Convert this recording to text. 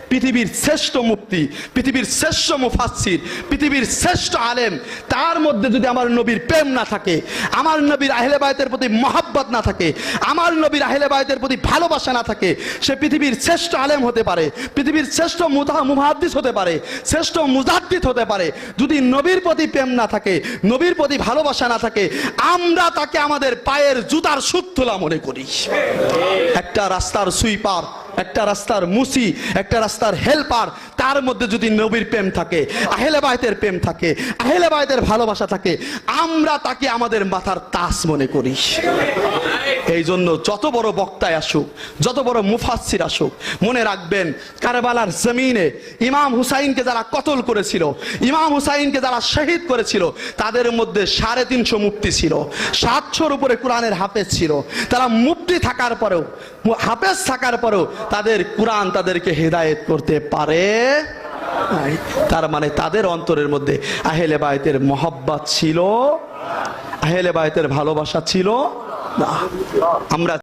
পৃথিবীর শ্রেষ্ঠ মুফতি, পৃথিবীর শ্রেষ্ঠ মুফাসসির, পৃথিবীর শ্রেষ্ঠ আলেম, তার মধ্যে যদি আমার নবীর প্রেম না থাকে, আমার নবীর আহলে বায়তের প্রতি মহব্বত না থাকে, আমার নবীর আহলে বায়তের প্রতি ভালোবাসা না থাকে, সে পৃথিবীর শ্রেষ্ঠ আলেম হতে পারে, পৃথিবীর শ্রেষ্ঠ মুহাদ্দিস হতে পারে, শ্রেষ্ঠ মুজাদ্দিদ হতে পারে, যদি নবীর প্রতি প্রেম না থাকে, নবীর প্রতি ভালোবাসা না থাকে, আমরা তাকে আমাদের পায়ের জুতার সুতলা মনে করি। একটা রাস্তার সুইপার, একটা রাস্তার মুসি, একটা রাস্তার হেল্পার, তার মধ্যে যদি নবীর প্রেম থাকে, আহলে বায়তের প্রেম থাকে, আহলে বায়তের ভালোবাসা থাকে, আমরা তাকে আমাদের মাথার তাজ মনে করি। এই জন্য যত বড় বক্তায় আসুক, যত বড় মুফাসসির আসুক, মনে রাখবেন কারবালার জমিনে ইমাম হুসাইনকে যারা কতল করেছিল, ইমাম হুসাইনকে যারা শহীদ করেছিল, তাদের মধ্যে 350 মুফতি ছিল, 700-র উপরে কোরআনের হাফেজ ছিল। তারা মুফতি থাকার পরেও, হাফেজ থাকার পরেও তাদের কোরআন তাদেরকে হেদায়েত করতে পারে নাই। তার মানে তাদের অন্তরের মধ্যে আহলে বায়তের মহব্বত ছিল, আহলে বায়তের ভালোবাসা ছিল না। আমরা